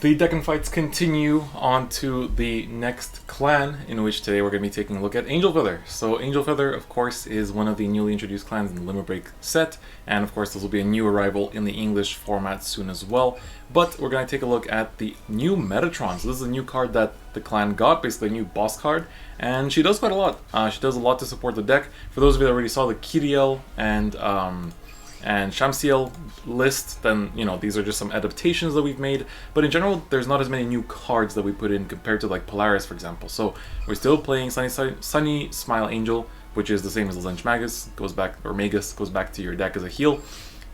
The deck and fights continue on to the next clan, in which today we're going to be taking a look at Angel Feather. So Angel Feather, of course, is one of the newly introduced clans in the Limit Break set, and of course this will be a new arrival in the English format soon as well. But we're going to take a look at the new Metatron. So this is a new card that the clan got, basically a new boss card, and she does quite a lot. She does a lot to support the deck. For those of you that already saw the Kiriel and Shamsiel list, then these are just some adaptations that we've made, but in general there's not as many new cards that we put in compared to like Polaris, for example. So we're still playing Sunny Smile Angel, which is the same as Lynch Magus, Magus goes back to your deck as a heal.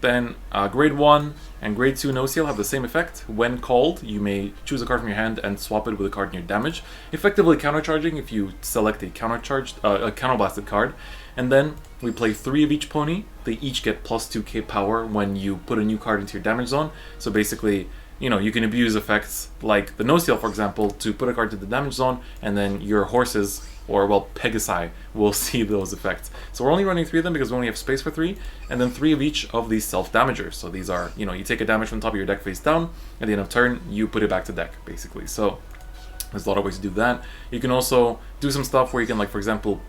Then grade 1 and grade 2 no seal have the same effect. When called, you may choose a card from your hand and swap it with a card in your damage, effectively countercharging if you select a counterblasted card. And then we play 3 of each pony. They each get plus 2k power when you put a new card into your damage zone. So basically, you can abuse effects like the no seal, for example, to put a card to the damage zone, and then your horses, or well, Pegasi, will see those effects. So we're only running 3 of them because we only have space for 3, and then 3 of each of these self-damagers. So these are, you take a damage from the top of your deck face down, at the end of turn, you put it back to deck, basically. So there's a lot of ways to do that. You can also do some stuff where you can, like, for example,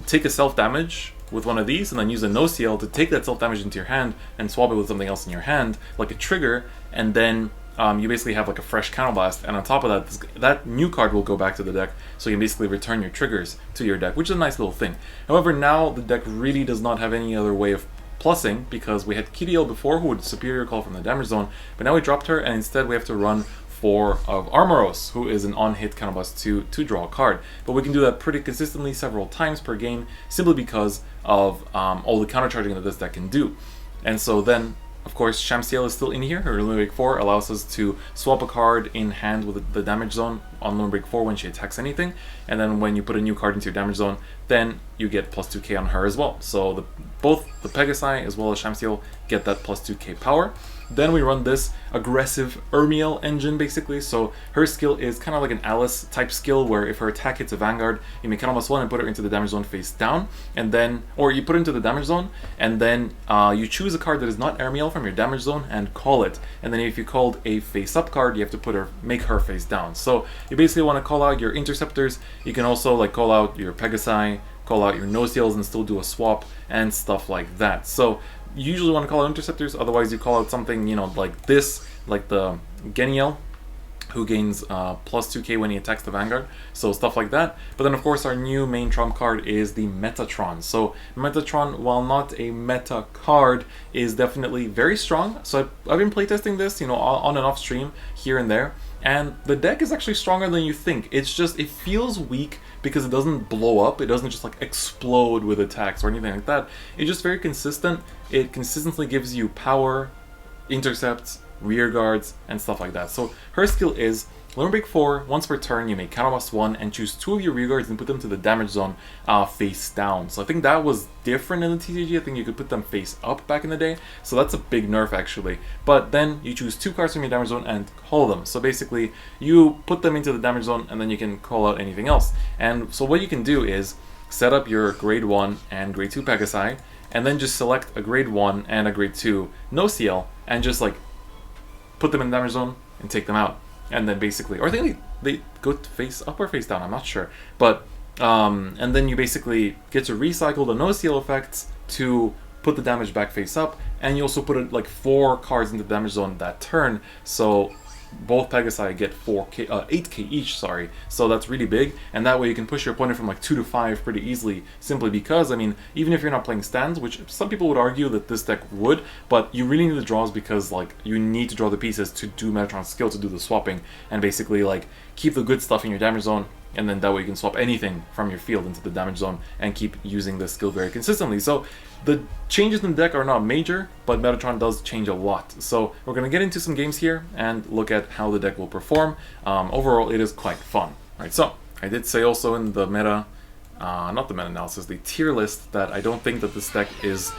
take a self-damage with one of these and then use a no seal to take that self-damage into your hand and swap it with something else in your hand, like a trigger, and then you basically have like a fresh counterblast, and on top of that, that new card will go back to the deck, so you can basically return your triggers to your deck, which is a nice little thing. However, now the deck really does not have any other way of plussing, because we had Kiriel before who would superior call from the damage zone, but now we dropped her, and instead we have to run 4 of Armoros, who is an on-hit counterblast to draw a card. But we can do that pretty consistently several times per game, simply because of all the countercharging that this deck can do. And so then, of course, Shamsiel is still in here. Her Limit Break 4 allows us to swap a card in hand with the damage zone on Limit Break 4 when she attacks anything. And then when you put a new card into your damage zone, then you get plus 2k on her as well. So both the Pegasi as well as Shamsiel get that plus 2k power. Then we run this aggressive Ermiel engine, basically. So her skill is kind of like an Alice type skill, where if her attack hits a Vanguard, you may count +1 and put her into the damage zone face down, and then, or you put her into the damage zone, and then you choose a card that is not Ermiel from your damage zone and call it. And then if you called a face up card, you have to make her face down. So you basically want to call out your interceptors. You can also like call out your Pegasi, call out your no seals, and still do a swap and stuff like that. So you usually want to call out interceptors, otherwise you call out something, like this, like the Geniel, who gains plus 2k when he attacks the Vanguard, so stuff like that. But then of course our new main trump card is the Metatron. So Metatron, while not a meta card, is definitely very strong. So I've been playtesting this, on and off stream, here and there, and the deck is actually stronger than you think. It's just, it feels weak because it doesn't blow up, it doesn't just like explode with attacks or anything like that. It's just very consistent. It consistently gives you power, intercepts, rear guards, and stuff like that. So her skill is Limit Break 4, once per turn you may counterblast 1 and choose 2 of your rear guards and put them to the damage zone face down. So I think that was different in the TCG. I think you could put them face up back in the day, so that's a big nerf actually. But then you choose 2 cards from your damage zone and call them. So basically you put them into the damage zone and then you can call out anything else. And so what you can do is set up your grade 1 and grade 2 Pegasi, and then just select a grade 1 and a grade 2 no CL and just like put them in the damage zone and take them out. And then basically, or I think they go face up or face down, I'm not sure. But, and then you basically get to recycle the no seal effects to put the damage back face up, and you also put like 4 cards into the damage zone that turn, so both Pegasi get 8k each, sorry. So that's really big, and that way you can push your opponent from like 2 to 5 pretty easily, simply because, I mean, even if you're not playing stands, which some people would argue that this deck would, but you really need the draws because like you need to draw the pieces to do Metatron's skill, to do the swapping, and basically like keep the good stuff in your damage zone, and then that way you can swap anything from your field into the damage zone and keep using the skill very consistently. So the changes in the deck are not major, but Metatron does change a lot. So we're going to get into some games here and look at how the deck will perform. Overall, it is quite fun. Alright, so I did say also in the not the meta-analysis, the tier list, that I don't think that this deck is,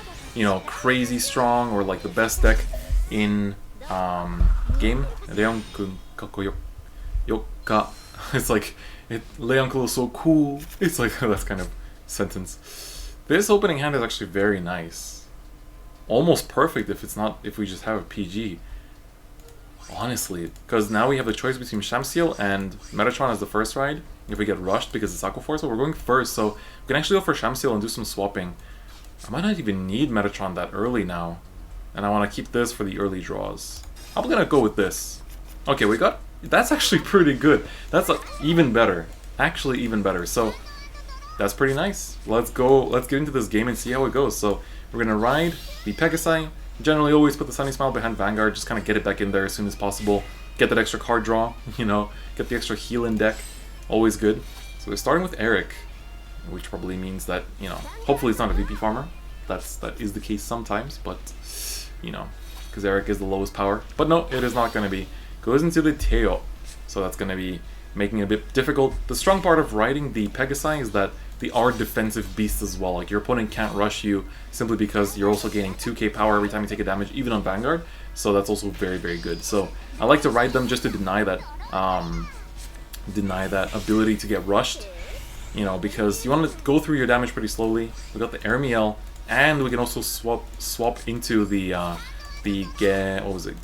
crazy strong or like the best deck in game. It's like, Leonkel is so cool. It's like, that's kind of sentence. This opening hand is actually very nice. Almost perfect if we just have a PG. Honestly, because now we have the choice between Shamsiel and Metatron as the first ride. If we get rushed because it's Aqua Force, so we're going first, so we can actually go for Shamsiel and do some swapping. I might not even need Metatron that early now, and I want to keep this for the early draws. I'm gonna go with this. Okay, we got... That's actually pretty good. That's even better. Actually even better. So, that's pretty nice. Let's go, let's get into this game and see how it goes. So, we're gonna ride the Pegasi. Generally always put the Sunny Smile behind Vanguard, just kind of get it back in there as soon as possible. Get that extra card draw, you know, get the extra heal in deck. Always good. So we're starting with Eric, which probably means that, you know, hopefully it's not a VP farmer. That is the case sometimes, but, you know, because Eric is the lowest power. But no, it is not going to be. Goes into the Teo, so that's going to be making it a bit difficult. The strong part of riding the Pegasi is that they are defensive beasts as well. Like, your opponent can't rush you simply because you're also gaining 2k power every time you take a damage, even on Vanguard. So that's also very, very good. So I like to ride them just to deny that ability to get rushed. You know, because you want to go through your damage pretty slowly. We got the Ermiel, and we can also swap into the what was it?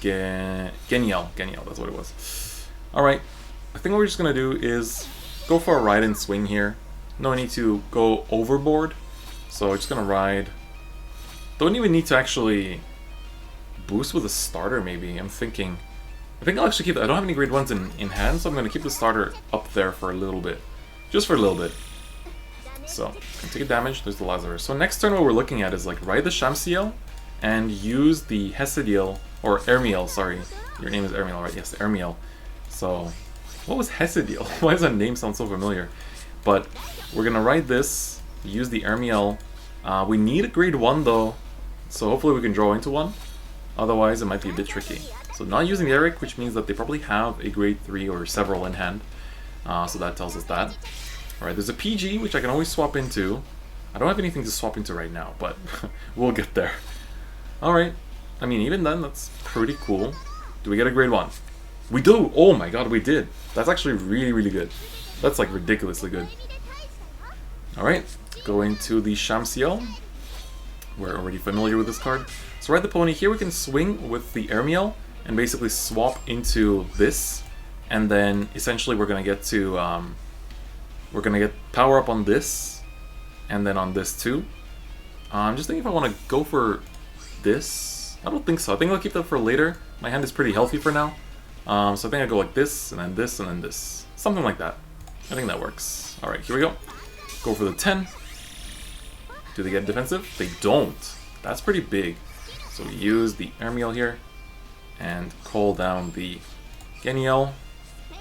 Geniel, that's what it was. Alright, I think what we're just gonna do is go for a ride and swing here. No need to go overboard, so we're just gonna ride. Don't even need to actually boost with a starter, maybe. I think I'll actually keep it. I don't have any grade 1s in hand, so I'm gonna keep the starter up there for a little bit. Just for a little bit. So, take a damage, there's the Lazarus. So next turn what we're looking at is like ride the Shamsiel and use the Hesidiel, or Ermiel, sorry. Your name is Ermiel, right? Yes, Ermiel. So, what was Hesidiel? Why does that name sound so familiar? But we're gonna ride this, use the Ermiel. We need a grade 1 though, so hopefully we can draw into one. Otherwise it might be a bit tricky. So not using the Eric, which means that they probably have a grade 3 or several in hand. So that tells us that. Alright, there's a PG, which I can always swap into. I don't have anything to swap into right now, but we'll get there. Alright, I mean, even then, that's pretty cool. Do we get a grade 1? We do! Oh my god, we did! That's actually really, really good. That's like ridiculously good. Alright, go into the Shamsiel. We're already familiar with this card. So ride the pony. Here we can swing with the Ermiel and basically swap into this. And then essentially we're gonna get to power up on this, and then on this too. I'm just thinking if I want to go for this. I don't think so. I think I'll keep that for later. My hand is pretty healthy for now. So I think I go like this, and then this, and then this. Something like that. I think that works. Alright, here we go. Go for the 10. Do they get defensive? They don't. That's pretty big. So we use the Ermiel here, and call down the Geniel.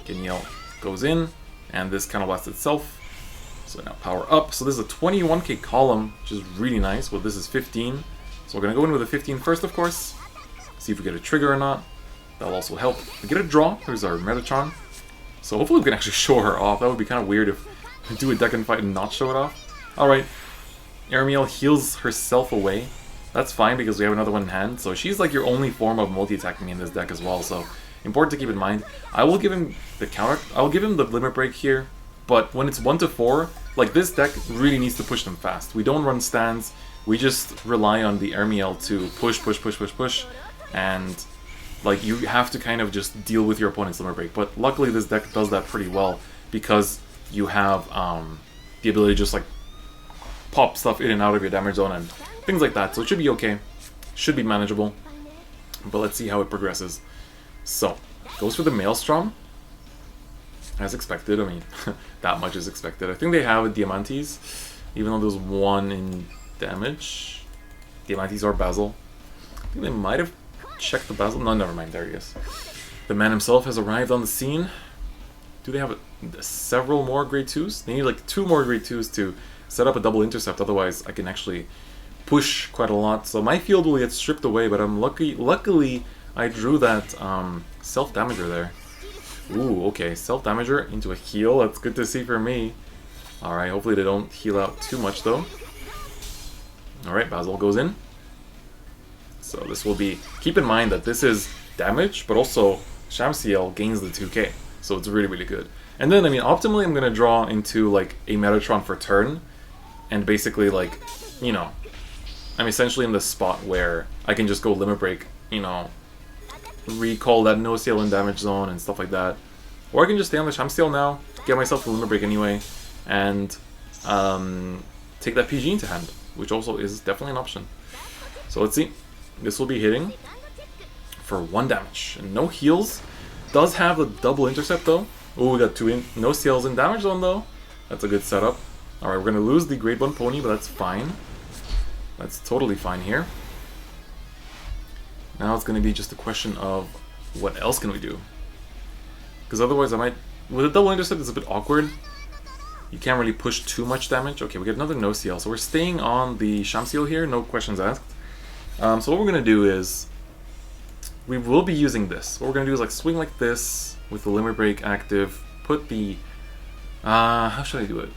Geniel goes in, and this kind of lasts itself. So now power up. So this is a 21k column, which is really nice. Well, this is 15. So we're going to go in with a 15 first, of course. See if we get a trigger or not. That'll also help. We get a draw. There's our Metatron. So hopefully we can actually show her off. That would be kind of weird if we do a deck and fight and not show it off. Alright. Ermiel heals herself away. That's fine because we have another one in hand. So she's like your only form of multi-attacking in this deck as well. So important to keep in mind. I will give him the counter. I will give him the limit break here. But when it's 1 to 4, like this deck really needs to push them fast. We don't run stands. We just rely on the Ermiel to push. And like you have to kind of just deal with your opponent's limit break. But luckily this deck does that pretty well because you have the ability to just like pop stuff in and out of your damage zone and things like that. So it should be okay. Should be manageable. But let's see how it progresses. So, goes for the Maelstrom. As expected, I mean, that much is expected. I think they have a Diamantes, even though there's 1 in damage. Diamantes or Basil. I think they might have checked the Basil. No, never mind, there he is. The man himself has arrived on the scene. Do they have several more grade 2s? They need like 2 more grade 2s to set up a double intercept, otherwise I can actually push quite a lot. So my field will get stripped away, but I'm luckily I drew that self-damager there. Ooh, okay, self-damager into a heal. That's good to see for me. Alright, hopefully they don't heal out too much though. Alright, Basil goes in. So this will be... Keep in mind that this is damage, but also Shamsiel gains the 2k. So it's really, really good. And then, I mean, optimally I'm going to draw into like a Metatron for turn. And basically like, you know, I'm essentially in the spot where I can just go limit break, you know, recall that no seal in damage zone and stuff like that. Or I can just stay on the Shamsteel now, get myself a Limit Break anyway, and take that PG into hand, which also is definitely an option. So let's see. This will be hitting for 1 damage. And no heals. Does have the double intercept though. Oh, we got no seals in damage zone though. That's a good setup. Alright, we're going to lose the grade 1 pony, but that's fine. That's totally fine here. Now it's going to be just a question of what else can we do. Because otherwise I might... With a double intercept it's a bit awkward. You can't really push too much damage. Okay, we get another no seal. So we're staying on the Shamsteel here, no questions asked. So what we're going to do is... We will be using this. What we're going to do is like swing like this with the Limit Break active. Put the... how should I do it?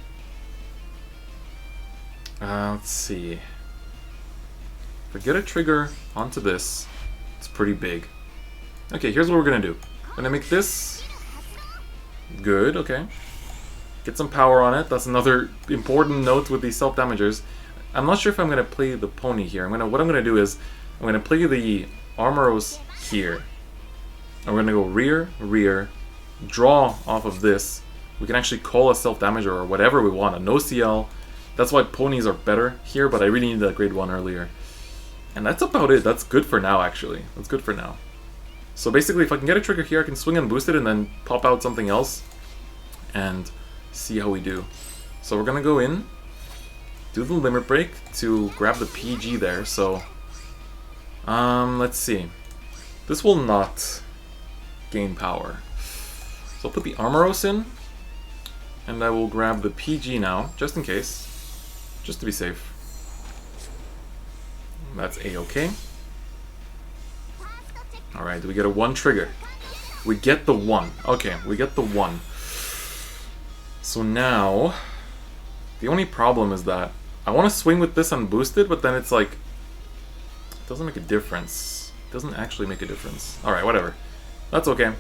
Let's see. If I get a trigger onto this, it's pretty big. Okay, here's what we're going to do. I'm going to make this... Good, okay. Get some power on it. That's another important note with these self-damagers. I'm not sure if I'm going to play the pony here. What I'm going to do is I'm going to play the Armoros here. And we're going to go rear, rear, draw off of this. We can actually call a self-damager or whatever we want. A no CL. That's why ponies are better here, but I really needed that grade 1 earlier. And that's about it. That's good for now, actually. That's good for now. So basically, if I can get a trigger here, I can swing and boost it and then pop out something else. And see how we do. So we're going to go in, do the Limit Break to grab the PG there. So, let's see. This will not gain power. So I'll put the Armoros in. And I will grab the PG now, just in case. Just to be safe. That's A-okay. Alright, do we get a 1 trigger? We get the 1. Okay, we get the 1. So now, the only problem is that I want to swing with this unboosted, but then it's like, it doesn't make a difference. It doesn't actually make a difference. Alright, whatever. That's okay.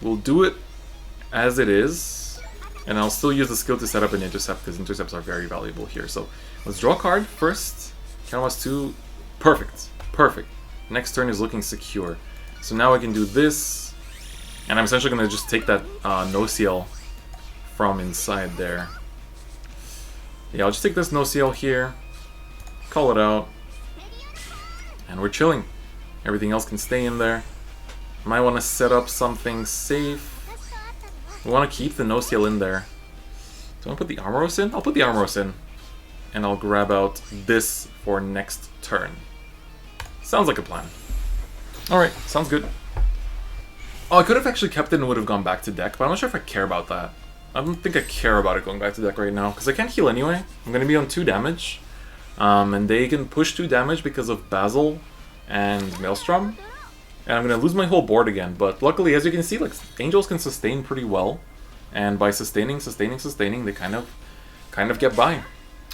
We'll do it as it is, and I'll still use the skill to set up an intercept, because intercepts are very valuable here. So, let's draw a card first. Counterblast 2. Perfect. Perfect. Next turn is looking secure. So now I can do this, and I'm essentially going to just take that no seal from inside there. Yeah, I'll just take this no seal here, call it out, and we're chilling. Everything else can stay in there. Might want to set up something safe. We want to keep the no seal in there. Do I want to put the Armoros in? I'll put the Armoros in, and I'll grab out this for next turn. Sounds like a plan. Alright, sounds good. Oh, I could have actually kept it and would have gone back to deck, but I'm not sure if I care about that. I don't think I care about it going back to deck right now, because I can't heal anyway. I'm going to be on 2 damage. And they can push 2 damage because of Basil and Maelstrom. And I'm going to lose my whole board again, but luckily, as you can see, like Angels can sustain pretty well. And by sustaining, they kind of get by.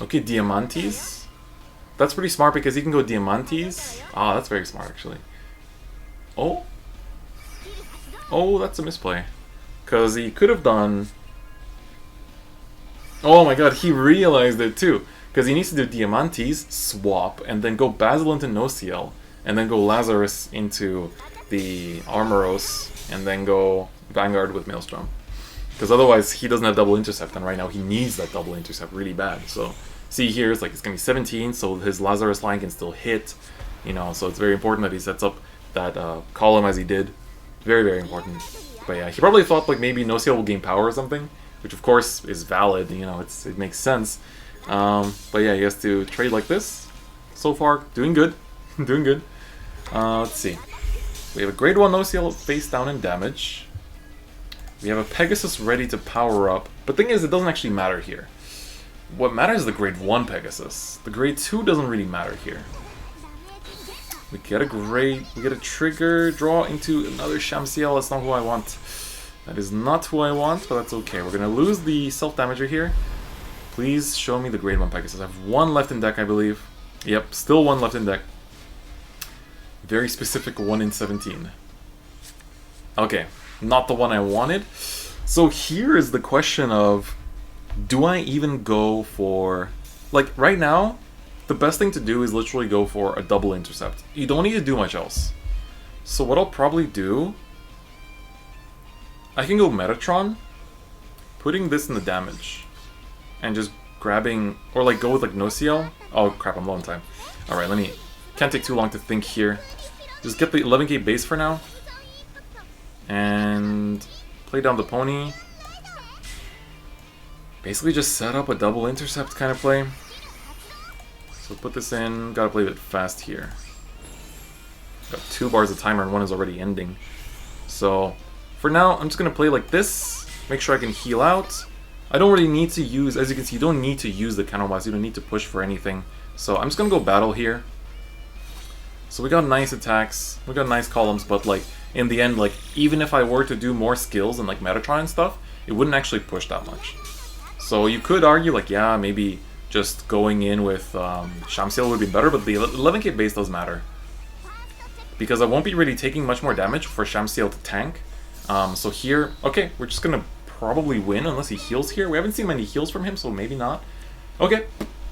Okay, Diamantes. That's pretty smart because he can go Diamantes. Ah, that's very smart actually. Oh. Oh, that's a misplay. Because he could have done... Oh my god, he realized it too. Because he needs to do Diamantes, swap, and then go Basil into No-CL. And then go Lazarus into the Armoros, and then go Vanguard with Maelstrom. Because otherwise he doesn't have double intercept, and right now he needs that double intercept really bad. So, see here, it's like it's going to be 17, so his Lazarus line can still hit. You know, so it's very important that he sets up that column as he did. Very, very important. But yeah, he probably thought like maybe No-CL will gain power or something, which of course is valid, you know, it makes sense. But yeah, he has to trade like this. So far, doing good. Doing good. Let's see. We have a grade 1 No-CL face down in damage. We have a Pegasus ready to power up. But the thing is, it doesn't actually matter here. What matters is the grade 1 Pegasus. The grade 2 doesn't really matter here. We get a trigger, draw into another Shamsteel. That's not who I want. That is not who I want, but that's okay. We're gonna lose the self-damager here. Please show me the grade 1 Pegasus. I have 1 left in deck, I believe. Yep, still 1 left in deck. Very specific 1 in 17. Okay, not the one I wanted. So here is the question of, do I even go for... Like, right now, the best thing to do is literally go for a double intercept. You don't need to do much else. So what I'll probably do, I can go Metatron, putting this in the damage, and just grabbing, or like go with like no CL. Oh crap, I'm low on time. Alright, can't take too long to think here. Just get the 11k base for now, and play down the pony. Basically just set up a double intercept kind of play. So put this in, gotta play a bit fast here. Got 2 bars of timer and 1 is already ending. So for now, I'm just gonna play like this, make sure I can heal out. I don't really need to use, as you can see, you don't need to use the counter blast, you don't need to push for anything. So I'm just gonna go battle here. So we got nice attacks, we got nice columns, but like in the end, like even if I were to do more skills and like Metatron and stuff, it wouldn't actually push that much. So you could argue like, yeah, maybe just going in with Shamsiel would be better, but the 11k base does matter. Because I won't be really taking much more damage for Shamsiel to tank. So here, okay, we're just gonna probably win unless he heals here. We haven't seen many heals from him, so maybe not. Okay,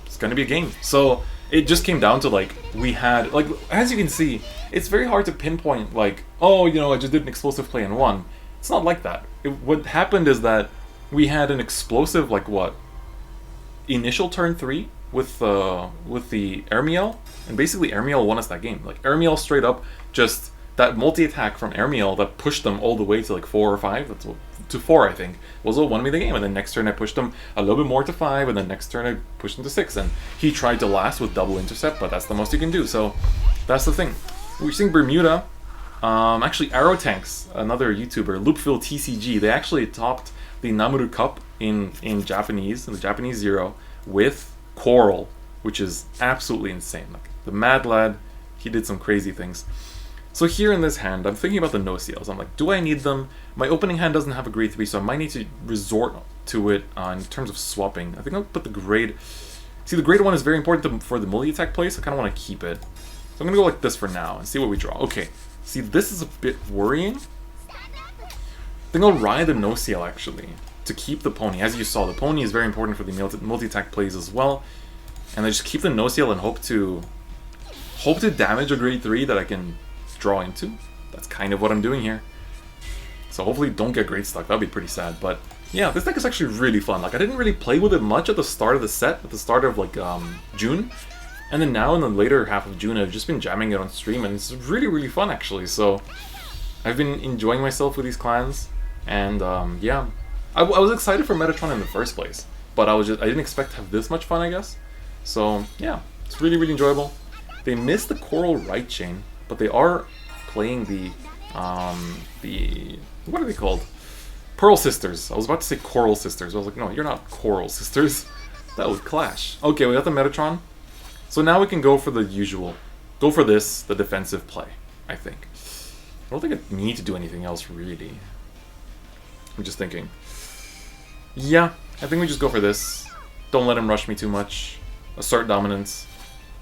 it's gonna be a game. So it just came down to like, we had, like, as you can see, it's very hard to pinpoint like, oh, you know, I just did an explosive play and won. It's not like that. What happened is that we had an explosive, like what, initial turn 3 with the Ermiel, and basically Ermiel won us that game. Like Ermiel straight up just that multi-attack from Ermiel that pushed them all the way to like 4 or 5, that's to 4 I think, was what won me the game. And then next turn I pushed them a little bit more to 5, and then next turn I pushed him to 6, and he tried to last with double intercept, but that's the most you can do. So that's the thing. We're seeing Bermuda, actually Arrow Tanks, another YouTuber, Loopfill TCG, they actually topped the Namuru Cup in Japanese, in the Japanese Zero, with Coral, which is absolutely insane. Like the mad lad, he did some crazy things. So here in this hand, I'm thinking about the no-CLs. I'm like, do I need them? My opening hand doesn't have a grade 3, so I might need to resort to it in terms of swapping. I think I'll put the grade... See, the grade 1 is very important for the multi-attack play, so I kind of want to keep it. So I'm going to go like this for now and see what we draw. Okay, see, this is a bit worrying. I think I'll ride the no-CL, actually, to keep the pony. As you saw, the pony is very important for the multi-attack plays as well. And I just keep the no-CL and hope to damage a grade 3 that I can draw into. That's kind of what I'm doing here. So hopefully don't get grade stuck, that'd be pretty sad. But yeah, this deck is actually really fun. Like I didn't really play with it much at the start of the set, at the start of like June. And then now in the later half of June, I've just been jamming it on stream, and it's really, really fun actually. So I've been enjoying myself with these clans, and yeah. I was excited for Metatron in the first place, but I didn't expect to have this much fun, I guess. So yeah, it's really, really enjoyable. They missed the Coral right chain, but they are playing the what are they called? Pearl Sisters. I was about to say Coral Sisters. I was like, no, you're not Coral Sisters. That would clash. Okay, we got the Metatron. So now we can go for the usual. Go for this, the defensive play, I think. I don't think I need to do anything else, really. I'm just thinking. Yeah, I think we just go for this. Don't let him rush me too much. Assert dominance.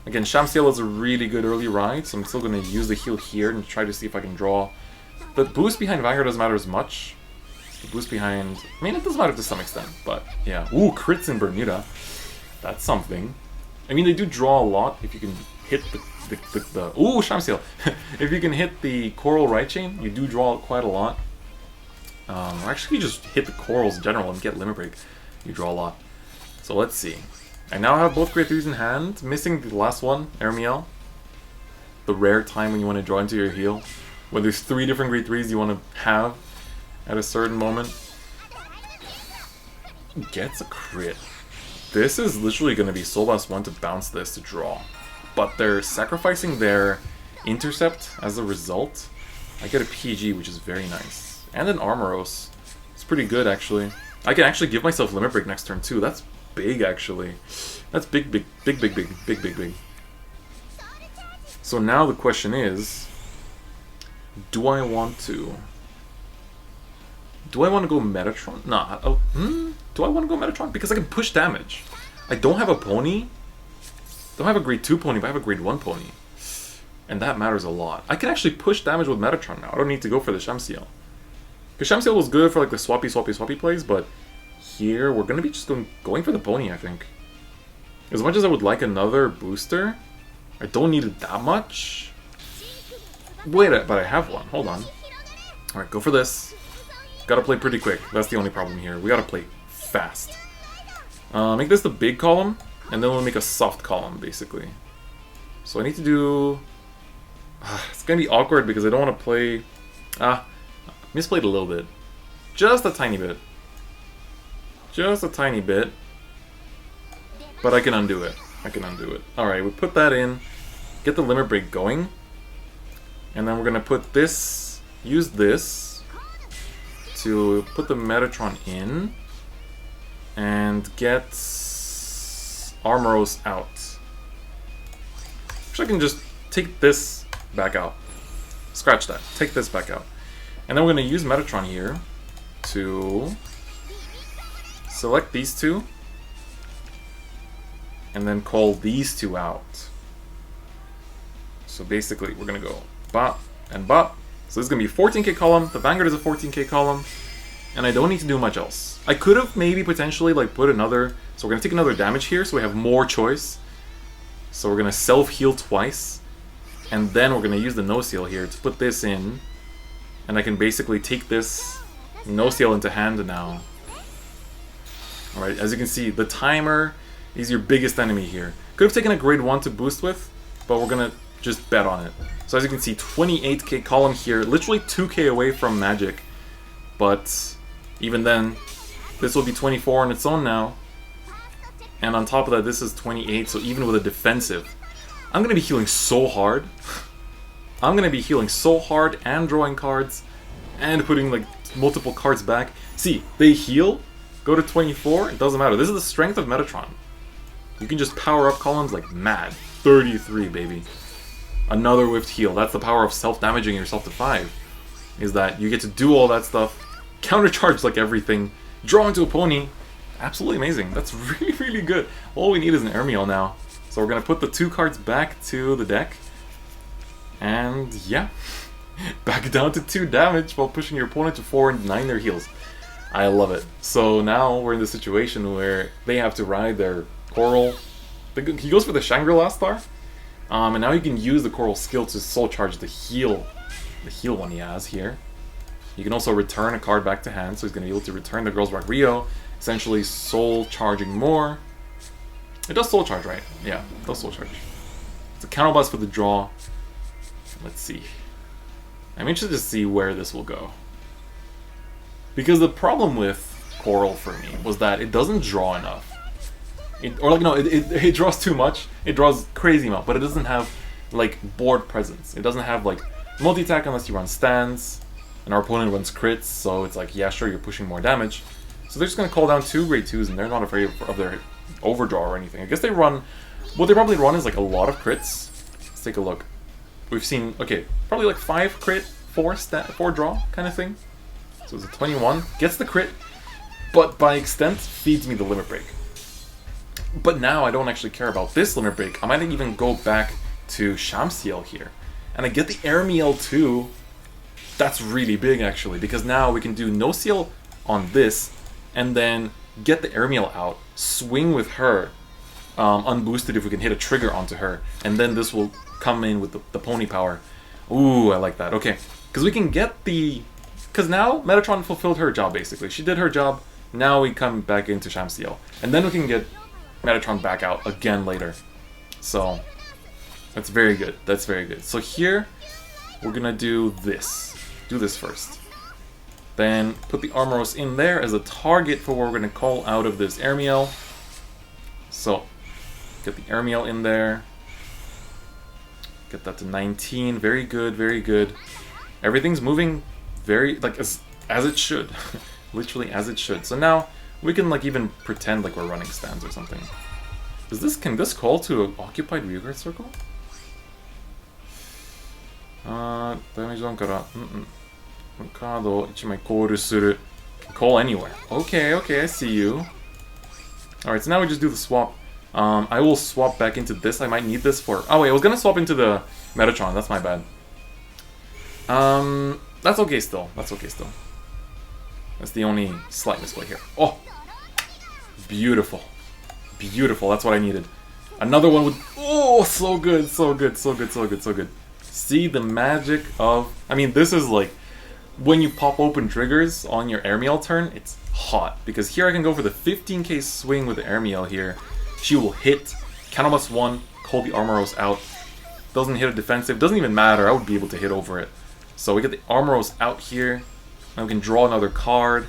Again, Shamsiel is a really good early ride, so I'm still going to use the heal here and try to see if I can draw. The boost behind Vanguard doesn't matter as much. The boost behind... I mean, it does matter to some extent, but yeah. Ooh, crits in Bermuda. That's something. I mean, they do draw a lot if you can hit the ooh, Shamsiel! If you can hit the Coral right chain, you do draw quite a lot. Or actually, you just hit the Corals in general and get Limit Break. You draw a lot. So let's see. I now have both grade 3s in hand, missing the last one, Ermiel. The rare time when you want to draw into your heal. When there's 3 different grade 3s you want to have at a certain moment. Gets a crit. This is literally going to be Soul Blast 1 to bounce this to draw. But they're sacrificing their intercept as a result. I get a PG, which is very nice. And an Armoros. It's pretty good, actually. I can actually give myself Limit Break next turn, too. That's big, actually. That's big, big, big, big, big, big, big, big. So now the question is, do I want to go Metatron? Nah. Do I want to go Metatron? Because I can push damage. I don't have a pony. Don't have a grade 2 pony, but I have a grade 1 pony. And that matters a lot. I can actually push damage with Metatron now. I don't need to go for the Shamsiel. Because Shamsiel was good for like the swappy plays, but here we're going to be just going for the pony, I think. As much as I would like another booster, I don't need it that much. Wait, but I have one. Hold on. Alright, go for this. Gotta play pretty quick. That's the only problem here. We gotta play fast. Make this the big column, and then we'll make a soft column, basically. So I need to do... it's gonna be awkward because I don't want to play... misplayed a little bit. Just a tiny bit. Just a tiny bit. But I can undo it. I can undo it. Alright, we put that in. Get the limit break going. And then we're gonna put this... Use this to put the Metatron in. And get... Armoros out. Which I can just take this back out. Scratch that. Take this back out. And then we're going to use Metatron here to select these two. And then call these two out. So basically we're going to go bop and bop. So this is going to be a 14k column. The Vanguard is a 14k column. And I don't need to do much else. I could have maybe potentially like put another... So we're going to take another damage here so we have more choice. So we're going to self-heal twice. And then we're going to use the no-seal here to put this in. And I can basically take this no-seal into hand now. Alright, as you can see, the timer is your biggest enemy here. Could have taken a grade 1 to boost with, but we're going to just bet on it. So as you can see, 28k column here, literally 2k away from magic. But even then, this will be 24 on its own now. And on top of that, this is 28, so even with a defensive, I'm going to be healing so hard. I'm going to be healing so hard and drawing cards and putting like multiple cards back. See, they heal, go to 24, it doesn't matter. This is the strength of Metatron. You can just power up columns like mad. 33, baby. Another whiffed heal. That's the power of self-damaging yourself to 5. Is that you get to do all that stuff, countercharge like everything, draw into a pony. Absolutely amazing. That's really, really good. All we need is an Airmeal now. So we're going to put the 2 cards back to the deck. And yeah, back down to 2 damage while pushing your opponent to 4 and 9 their heals. I love it. So now we're in the situation where they have to ride their Coral. He goes for the Shangri-La Star. And now you can use the Coral skill to soul charge the heal one he has here. You can also return a card back to hand, so he's going to be able to return the Girls Rock Rio. Essentially soul charging more. It does soul charge, right? Yeah, it does soul charge. It's a counter blast for the draw. Let's see. I'm interested to see where this will go. Because the problem with Coral for me was that it doesn't draw enough. It draws too much. It draws crazy amount, but it doesn't have like board presence. It doesn't have like multi-attack unless you run stands, and our opponent runs crits, so it's like, yeah, sure, you're pushing more damage. So they're just going to call down 2 grade 2s, and they're not afraid of their overdraw or anything. I guess they run... What they probably run is like a lot of crits. Let's take a look. We've seen, okay, probably like 5 crit, 4 draw kind of thing. So it's a 21. Gets the crit, but by extent, feeds me the limit break. But now I don't actually care about this limit break. I might even go back to Shamsiel here. And I get the Airmeal too. That's really big actually, because now we can do no seal on this, and then get the Airmeal out, swing with her, unboosted if we can hit a trigger onto her, and then this will come in with the pony power. Ooh, I like that. Okay, because we can get the... Because now Metatron fulfilled her job, basically. She did her job, now we come back into Shamsiel. And then we can get Metatron back out again later. So, that's very good. That's very good. So here, we're gonna do this. Do this first. Then put the Armoros in there as a target for what we're going to call out of this Airmeal. So, get the Airmeal in there. Get that to 19. Very good, very good. Everything's moving very, like, as it should. Literally as it should. So now, we can, like, even pretend like we're running stands or something. Can this call to an occupied rearguard circle? Damage zone kara. Card 1枚コールする. Call anywhere. Okay, I see you. Alright, so now we just do the swap. I will swap back into this. I might need this for... Oh wait, I was gonna swap into the Metatron. That's my bad. That's okay still. That's okay still. That's the only slight misplay here. Oh! Beautiful. Beautiful. That's what I needed. Another one would... Oh, so good, so good, so good, so good, so good. See the magic of... I mean, this is like... When you pop open triggers on your airmail turn, it's hot. Because here I can go for the 15k swing with the airmail here. She will hit, count on +1, call the Armoros out. Doesn't hit a defensive, doesn't even matter, I would be able to hit over it. So we get the Armoros out here, and we can draw another card.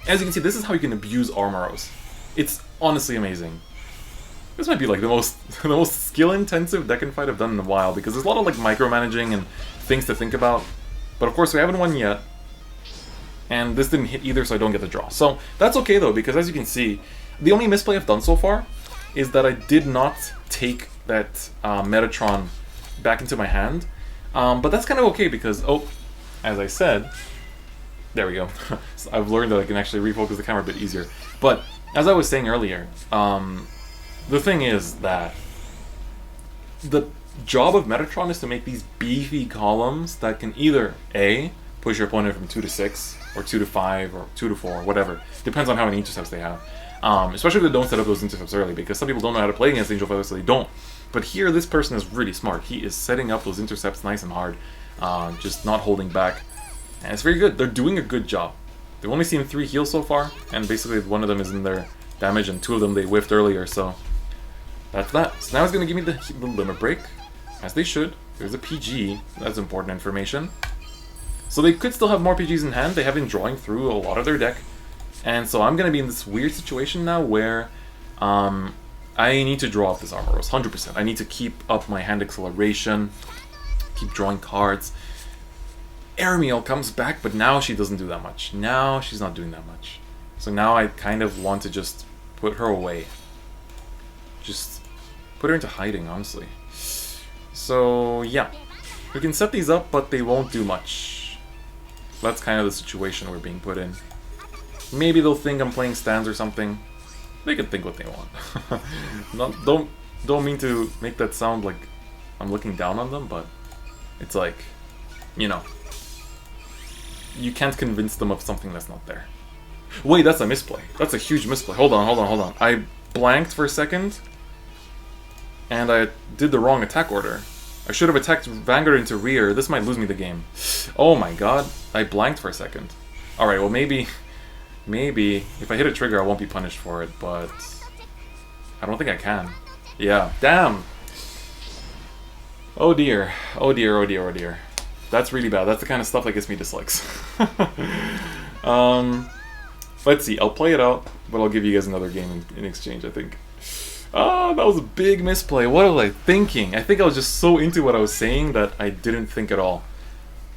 As you can see, this is how you can abuse Armoros. It's honestly amazing. This might be like the most skill-intensive deck and fight I've done in a while, because there's a lot of like micromanaging and things to think about. But of course we haven't won yet. And this didn't hit either, so I don't get the draw. So that's okay though, because as you can see, the only misplay I've done so far is that I did not take that Metatron back into my hand. But that's kind of okay because, oh, as I said, there we go. So I've learned that I can actually refocus the camera a bit easier. But as I was saying earlier, the thing is that the job of Metatron is to make these beefy columns that can either A, push your opponent from 2 to 6, or 2 to 5, or 2 to 4, whatever. Depends on how many intercepts they have. Especially if they don't set up those intercepts early, because some people don't know how to play against Angel Feather, so they don't. But here, this person is really smart. He is setting up those intercepts nice and hard, just not holding back. And it's very good. They're doing a good job. They've only seen 3 heals so far, and basically one of them is in their damage, and 2 of them they whiffed earlier, so that's that. So now it's going to give me the limit break, as they should. There's a PG, that's important information. So they could still have more PGs in hand. They have been drawing through a lot of their deck. And so I'm going to be in this weird situation now where I need to draw off this Armoros, 100%. I need to keep up my hand acceleration, keep drawing cards. Airmail comes back, but now she doesn't do that much. Now she's not doing that much. So now I kind of want to just put her away. Just put her into hiding, honestly. So yeah, we can set these up, but they won't do much. That's kind of the situation we're being put in. Maybe they'll think I'm playing stands or something. They can think what they want. Don't mean to make that sound like I'm looking down on them, but it's like, you know, you can't convince them of something that's not there. Wait, that's a misplay. That's a huge misplay. Hold on. I blanked for a second, and I did the wrong attack order. I should have attacked Vanguard into rear. This might lose me the game. Oh my god, I blanked for a second. Alright, well maybe if I hit a trigger I won't be punished for it, but I don't think I can. Yeah, damn! Oh dear. That's really bad. That's the kind of stuff that gets me dislikes. Let's see, I'll play it out, but I'll give you guys another game in exchange, I think. Oh, that was a big misplay. What was I thinking? I think I was just so into what I was saying that I didn't think at all.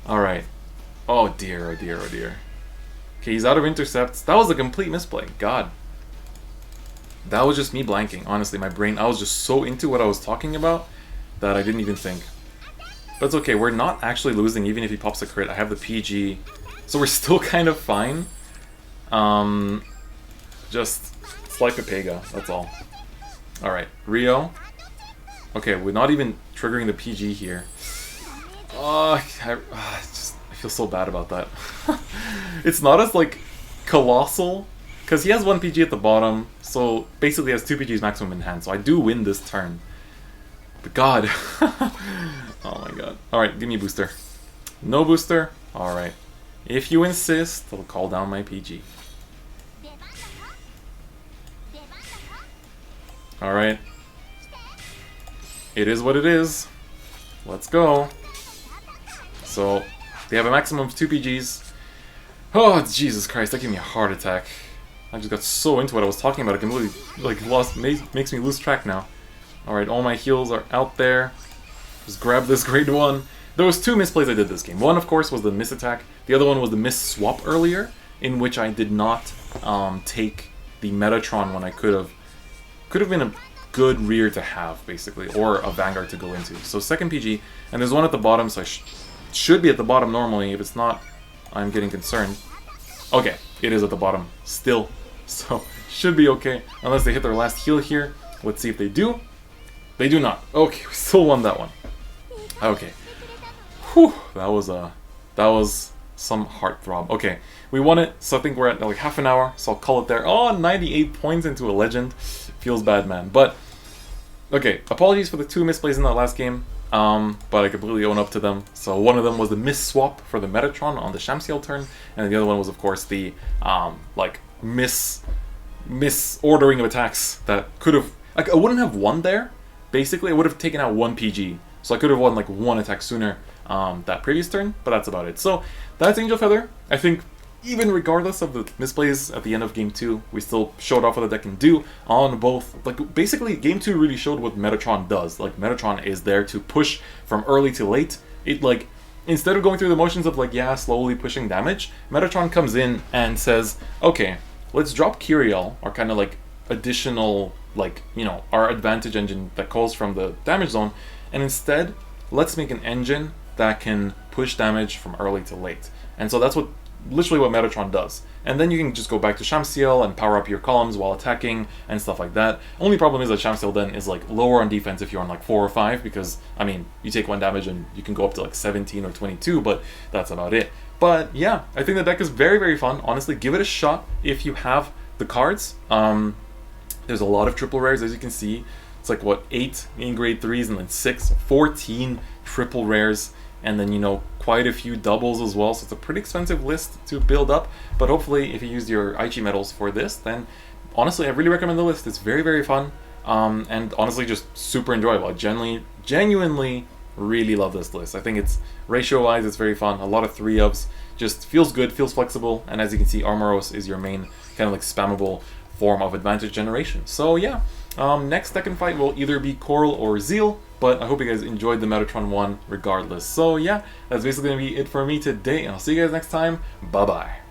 Alright. Oh dear. Okay, he's out of intercepts. That was a complete misplay. God. That was just me blanking. Honestly, my brain, I was just so into what I was talking about that I didn't even think. But it's okay, we're not actually losing even if he pops a crit. I have the PG. So we're still kind of fine. Just slight Pepega, that's all. Alright, Rio. Okay, we're not even triggering the PG here. I feel so bad about that. It's not as, like, colossal, because he has 1 PG at the bottom, so basically he has 2 PGs maximum in hand, so I do win this turn. But god. Oh my god. Alright, give me a booster. No booster? Alright. If you insist, I'll call down my PG. Alright. It is what it is. Let's go. So, they have a maximum of 2 PGs. Oh, Jesus Christ, that gave me a heart attack. I just got so into what I was talking about, I completely, like, makes me lose track now. Alright, all my heals are out there. Just grab this grade 1. There was 2 misplays I did this game. One, of course, was the miss attack. The other one was the miss swap earlier, in which I did not take the Metatron when I could have. Could have been a good rear to have, basically, or a Vanguard to go into. So second PG, and there's one at the bottom, so I should be at the bottom normally. If it's not, I'm getting concerned. Okay, it is at the bottom still, so should be okay, unless they hit their last heal here. Let's see if they do. They do not. Okay, we still won that one. Okay. Whew, that was some heartthrob. Okay, we won it, so I think we're at like half an hour, so I'll call it there. Oh, 98 points into a legend. Feels bad, man. But, okay, apologies for the 2 misplays in that last game. but I completely own up to them. So one of them was the miss swap for the Metatron on the Shamsiel turn, and the other one was of course the like misordering of attacks that could have, like, I wouldn't have won there. Basically, I would have taken out one PG, so I could have won like one attack sooner that previous turn, but that's about it. So that's Angel Feather. I think even regardless of the misplays at the end of Game 2, we still showed off what the deck can do on both. Like, basically, Game 2 really showed what Metatron does. Like, Metatron is there to push from early to late. It, like, instead of going through the motions of, like, yeah, slowly pushing damage, Metatron comes in and says, okay, let's drop Kyriel, our kind of, like, additional, like, you know, our advantage engine that calls from the damage zone, and instead, let's make an engine that can push damage from early to late. And so that's what literally what Metatron does. And then you can just go back to Shamsiel and power up your columns while attacking and stuff like that. Only problem is that Shamsiel then is like lower on defense if you're on like 4 or 5, because I mean you take 1 damage and you can go up to like 17 or 22, but that's about it. But yeah, I think the deck is very, very fun. Honestly, give it a shot if you have the cards. There's a lot of triple rares, as you can see. It's like what, 8 in grade 3s and then 14 triple rares, and then, you know, quite a few doubles as well, so it's a pretty expensive list to build up. But hopefully if you use your Aichi medals for this, then honestly I really recommend the list. It's very, very fun, and honestly just super enjoyable. I genuinely really love this list. I think it's ratio wise it's very fun. A lot of 3-ofs, just feels good, feels flexible, and as you can see, Armoros is your main kind of like spammable form of advantage generation. So yeah, next second fight will either be Coral or Zeal, but I hope you guys enjoyed the Metatron one regardless. So yeah, that's basically going to be it for me today, and I'll see you guys next time. Bye bye.